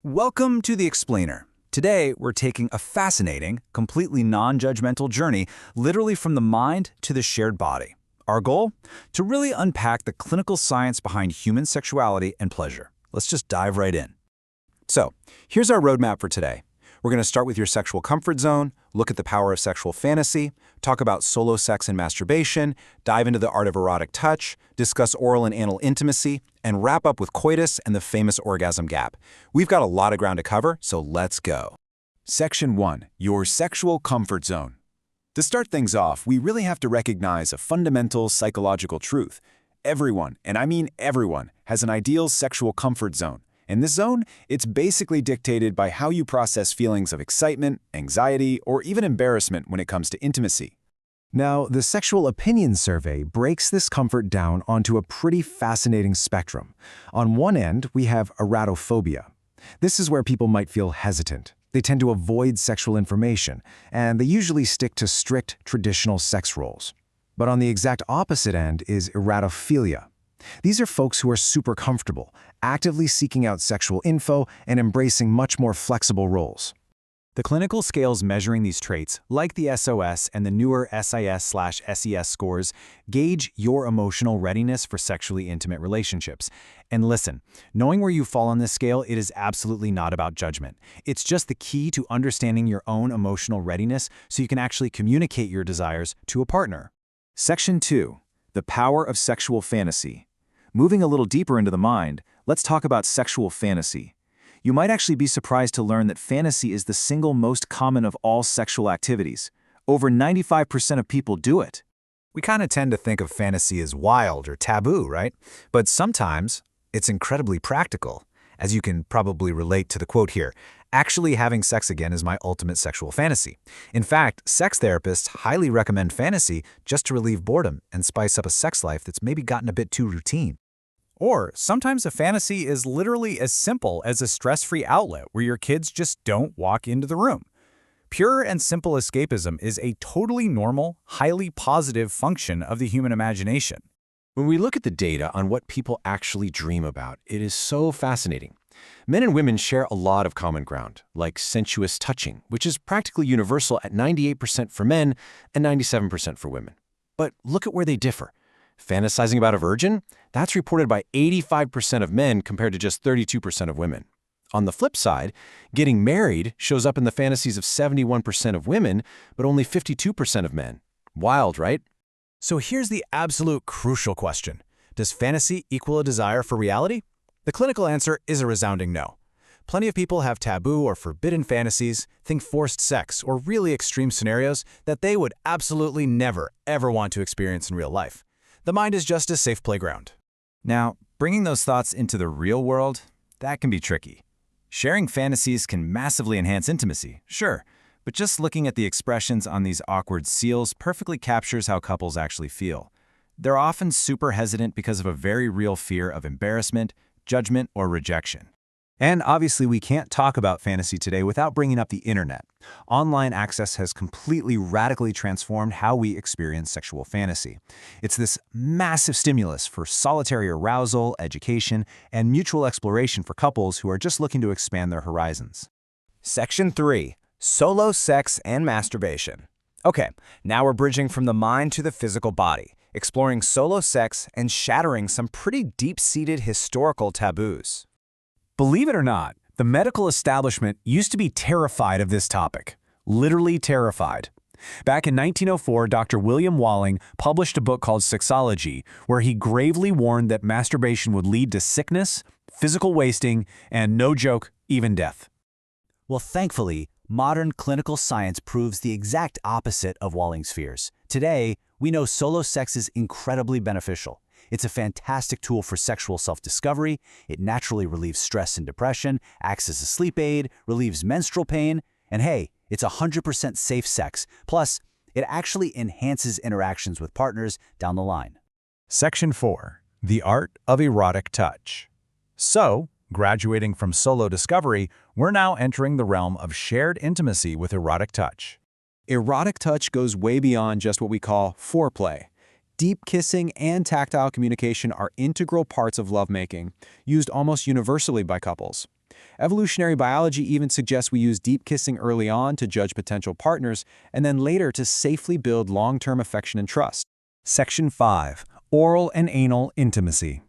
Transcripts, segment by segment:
Welcome to The Explainer. Today, we're taking a fascinating, completely non-judgmental journey literally from the mind to the shared body. Our goal? To really unpack the clinical science behind human sexuality and pleasure. Let's just dive right in. So, here's our roadmap for today. We're going to start with your sexual comfort zone, look at the power of sexual fantasy, talk about solo sex and masturbation, dive into the art of erotic touch, discuss oral and anal intimacy, and wrap up with coitus and the famous orgasm gap. We've got a lot of ground to cover, so let's go. Section 1. Your sexual comfort zone. To start things off, we really have to recognize a fundamental psychological truth. Everyone, and I mean everyone, has an ideal sexual comfort zone. In this zone, it's basically dictated by how you process feelings of excitement, anxiety, or even embarrassment when it comes to intimacy. Now, the Sexual Opinion Survey breaks this comfort down onto a pretty fascinating spectrum. On one end, we have erotophobia. This is where people might feel hesitant. They tend to avoid sexual information, and they usually stick to strict traditional sex roles. But on the exact opposite end is erotophilia. These are folks who are super comfortable, actively seeking out sexual info and embracing much more flexible roles. The clinical scales measuring these traits, like the SOS and the newer SIS/SES scores, gauge your emotional readiness for sexually intimate relationships. And listen, knowing where you fall on this scale, it is absolutely not about judgment. It's just the key to understanding your own emotional readiness so you can actually communicate your desires to a partner. Section 2. The power of sexual fantasy. Moving a little deeper into the mind, let's talk about sexual fantasy. You might actually be surprised to learn that fantasy is the single most common of all sexual activities. Over 95% of people do it. We kind of tend to think of fantasy as wild or taboo, right? But sometimes it's incredibly practical. As you can probably relate to the quote here, actually having sex again is my ultimate sexual fantasy. In fact, sex therapists highly recommend fantasy just to relieve boredom and spice up a sex life that's maybe gotten a bit too routine. Or sometimes a fantasy is literally as simple as a stress-free outlet where your kids just don't walk into the room. Pure and simple escapism is a totally normal, highly positive function of the human imagination. When we look at the data on what people actually dream about, it is so fascinating. Men and women share a lot of common ground, like sensuous touching, which is practically universal at 98% for men and 97% for women. But look at where they differ. Fantasizing about a virgin? That's reported by 85% of men compared to just 32% of women. On the flip side, getting married shows up in the fantasies of 71% of women, but only 52% of men. Wild, right? So here's the absolute crucial question. Does fantasy equal a desire for reality? The clinical answer is a resounding no. Plenty of people have taboo or forbidden fantasies, think forced sex, or really extreme scenarios that they would absolutely never, ever want to experience in real life. The mind is just a safe playground. Now, bringing those thoughts into the real world, that can be tricky. Sharing fantasies can massively enhance intimacy, sure, but just looking at the expressions on these awkward seals perfectly captures how couples actually feel. They're often super hesitant because of a very real fear of embarrassment, judgment, or rejection. And obviously, we can't talk about fantasy today without bringing up the internet. Online access has completely radically transformed how we experience sexual fantasy. It's this massive stimulus for solitary arousal, education, and mutual exploration for couples who are just looking to expand their horizons. Section 3. Solo sex and masturbation. Okay, now we're bridging from the mind to the physical body, exploring solo sex and shattering some pretty deep-seated historical taboos. Believe it or not, the medical establishment used to be terrified of this topic. Literally terrified. Back in 1904, Dr. William Walling published a book called Sexology, where he gravely warned that masturbation would lead to sickness, physical wasting, and, no joke, even death. Well, thankfully, modern clinical science proves the exact opposite of Walling's fears. Today, we know solo sex is incredibly beneficial. It's a fantastic tool for sexual self-discovery. It naturally relieves stress and depression, acts as a sleep aid, relieves menstrual pain, and hey, it's 100% safe sex. Plus, it actually enhances interactions with partners down the line. Section 4. The art of erotic touch. So, graduating from solo discovery, we're now entering the realm of shared intimacy with erotic touch. Erotic touch goes way beyond just what we call foreplay. Deep kissing and tactile communication are integral parts of lovemaking, used almost universally by couples. Evolutionary biology even suggests we use deep kissing early on to judge potential partners, and then later to safely build long-term affection and trust. Section 5. Oral and anal intimacy.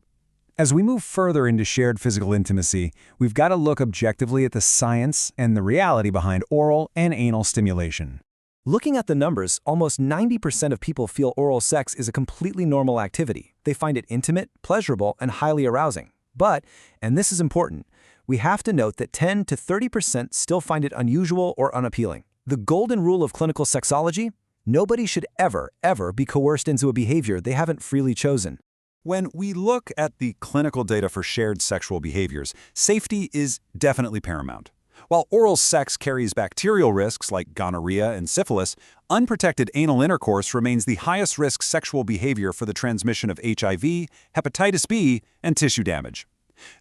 As we move further into shared physical intimacy, we've got to look objectively at the science and the reality behind oral and anal stimulation. Looking at the numbers, almost 90% of people feel oral sex is a completely normal activity. They find it intimate, pleasurable, and highly arousing. But, and this is important, we have to note that 10 to 30% still find it unusual or unappealing. The golden rule of clinical sexology? Nobody should ever be coerced into a behavior they haven't freely chosen. When we look at the clinical data for shared sexual behaviors, safety is definitely paramount. While oral sex carries bacterial risks like gonorrhea and syphilis, unprotected anal intercourse remains the highest risk sexual behavior for the transmission of HIV, hepatitis B, and tissue damage.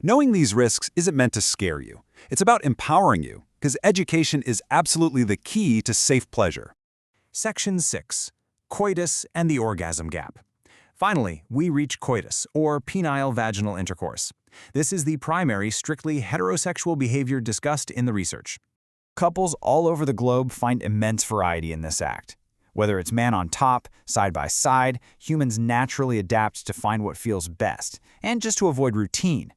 Knowing these risks isn't meant to scare you. It's about empowering you, because education is absolutely the key to safe pleasure. Section 6. Coitus and the orgasm gap. Finally, we reach coitus, or penile vaginal intercourse. This is the primary, strictly heterosexual behavior discussed in the research. Couples all over the globe find immense variety in this act. Whether it's man on top, side by side, humans naturally adapt to find what feels best, and just to avoid routine.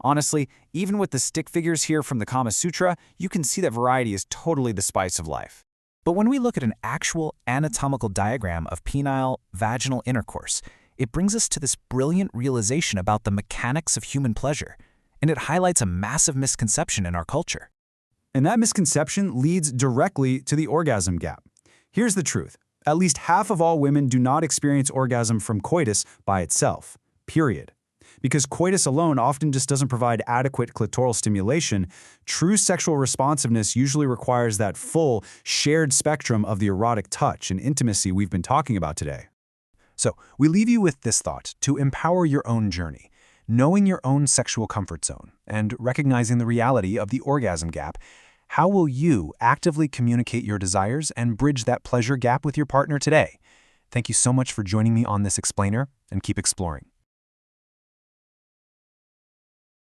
Honestly, even with the stick figures here from the Kama Sutra, you can see that variety is totally the spice of life. But when we look at an actual anatomical diagram of penile vaginal intercourse, it brings us to this brilliant realization about the mechanics of human pleasure, and it highlights a massive misconception in our culture. And that misconception leads directly to the orgasm gap. Here's the truth. At least half of all women do not experience orgasm from coitus by itself, period. Because coitus alone often just doesn't provide adequate clitoral stimulation, true sexual responsiveness usually requires that full, shared spectrum of the erotic touch and intimacy we've been talking about today. So, we leave you with this thought to empower your own journey, knowing your own sexual comfort zone, and recognizing the reality of the orgasm gap. How will you actively communicate your desires and bridge that pleasure gap with your partner today? Thank you so much for joining me on this explainer, and keep exploring.